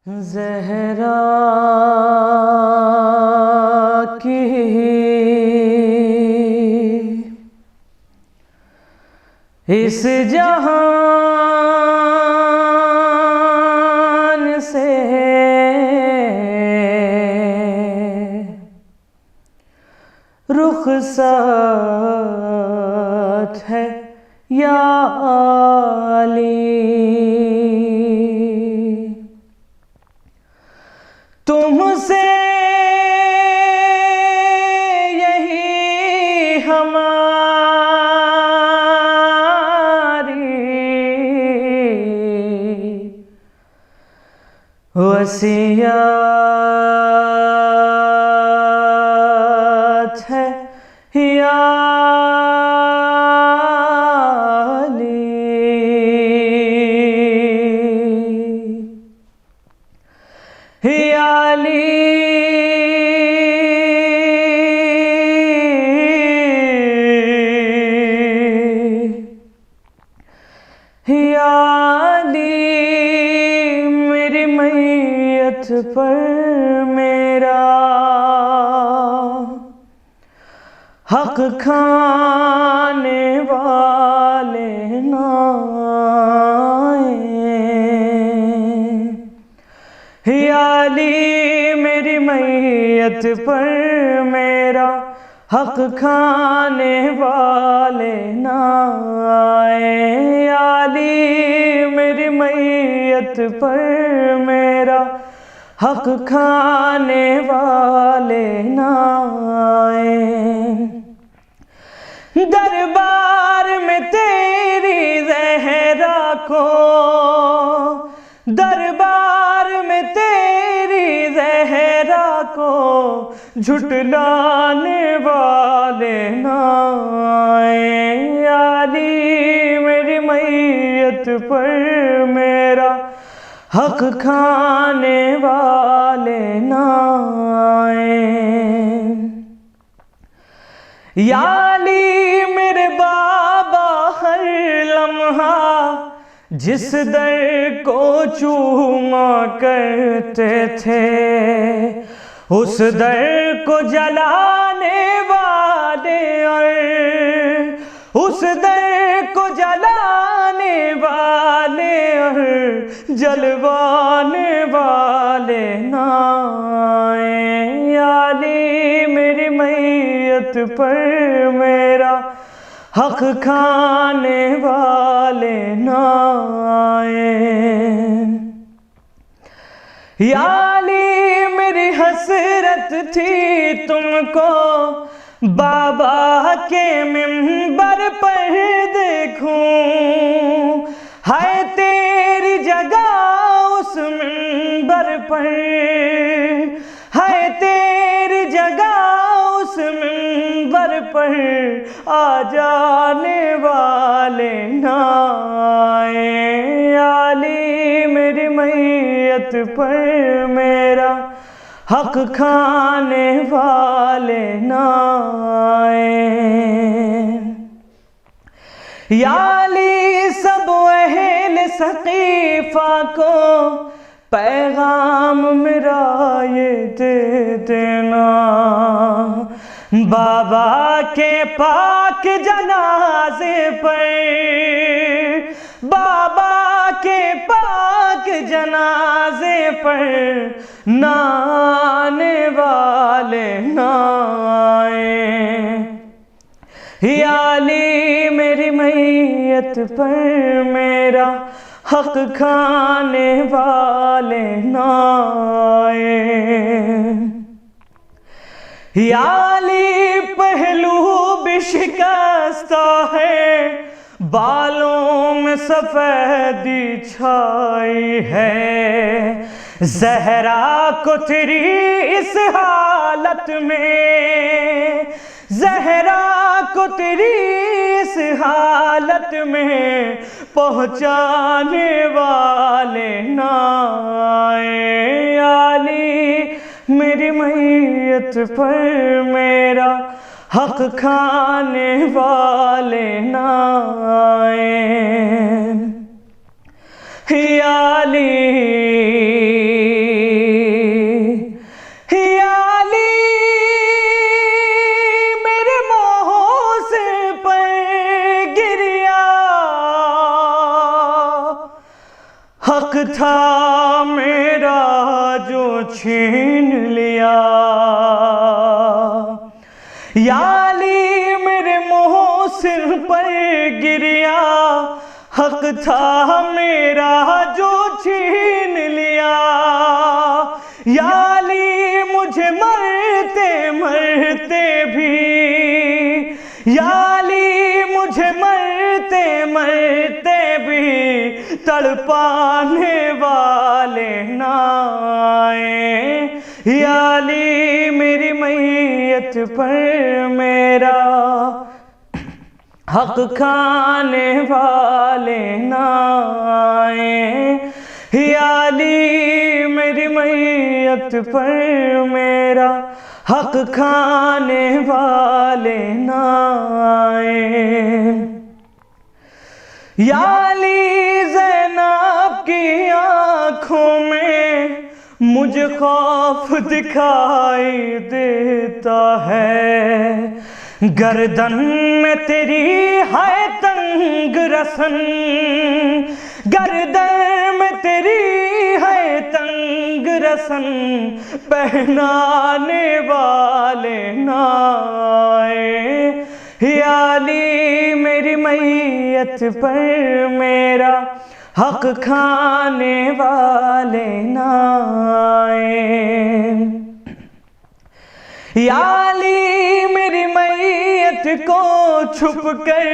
ज़हरा की इस जहान से रुख़सत है या अली, तुमसे यही हमारी वसीयत है या अली, या अली, मेरी मैयत पर मेरा हक खाने वाले ना आए। या अली, मेरी मैयत पर मेरा हक खाने वाले ना आए। या अली, मेरी मैयत पर मेरा हक खाने वाले ना आए। दरबार में तेरी ज़हरा को, दरबार में तेरी ज़हरा को झुटलाने वाले ना आए। या अली, मेरी मैयत पर मेरा हक खाने वाले ना आए। या अली, मेरे बाबा हर लम्हा जिस दर को चूमा करते थे, उस दर को जलाने वाले और उस दर को जलाने वाले और जलवाने वाले ना आए। या अली, मेरी मैयत पर मेरा हक खाने वाले ना आए। या अली, मेरी हसरत थी तुमको बाबा के मिंबर पर देखूं, है तेरी जगह उस मिंबर पर, है तेरी जगह उस मिंबर पर आ जाने वाले ना आए। या अली, मेरी मैयत पर मेरा हक खाने वाले ना आए। या अली, सब अहले सकीफा को पैगाम मेरा ये दे देना, बाबा के पाक जनाजे पर, बाबा के पाक जनाजे पर नाने वाले ना आए। या अली, मेरी मैयत पर मेरा हक खाने वाले ना आए। या अली, पहलू भी शिकस्ता है, बालों में सफेदी छाई है, ज़हरा को तेरी इस हालत में, ज़हरा को तेरी इस हालत में पहुँचाने वाले ना आए। या अली, मेरी मैयत पर मेरा हक खाने वाले ना आए। या अली मेरा जो छीन लिया। या अली मेरे मोहसिन पर गिरिया, हक था मेरा जो छीन लिया। या अली मुझे मरते मरते भी, या अली मुझे मरते मरते भी तड़पाने वाले ना आए। या अली मेरी मैयत पर मेरा हक खाने वाले ना आए। या अली मेरी मैयत पर मेरा हक खाने वाले ना आए। या अली ज़ैनब की आँखों में मुझे खौफ दिखाई देता है। गर्दन में तेरी है तंग रसन, गर्दन में तेरी है तंग रसन, पहनाने वाले ना आए। या अली मेरी मैयत पर मेरा हक खाने वाले ना आए। या अली मेरी मैयत को छुप कर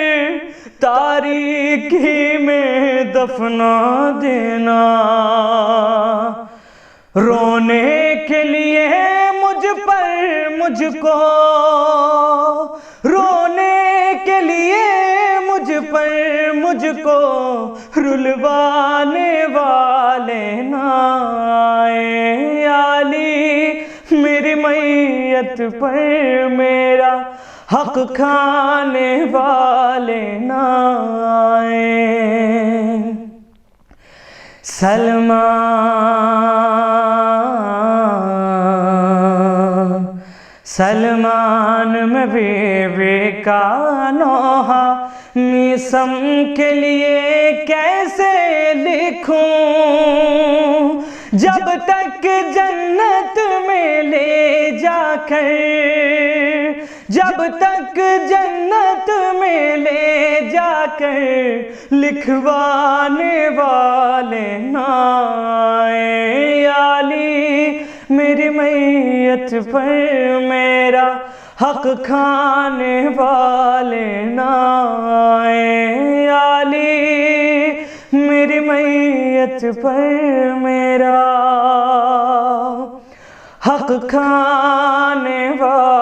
तारीकी में दफना देना। रोने के लिए मुझ पर मुझको, रोने के लिए मुझ पर मुझको रुलवाने वाले ना आए। या अली मेरी मैयत पर मेरा हक खाने वाले ना आए। सलमा सलमान में बीबी का नोहा मिसम के लिए कैसे लिखूं, जब तक जन्नत में ले जाकर, जब तक जन्नत में ले जाकर लिखवाने वाले ना आए। या अली मेरी मैयत पर मेरा हक खाने वाले ना आए। या अली मेरी मैयत पर मेरा हक खाने वाले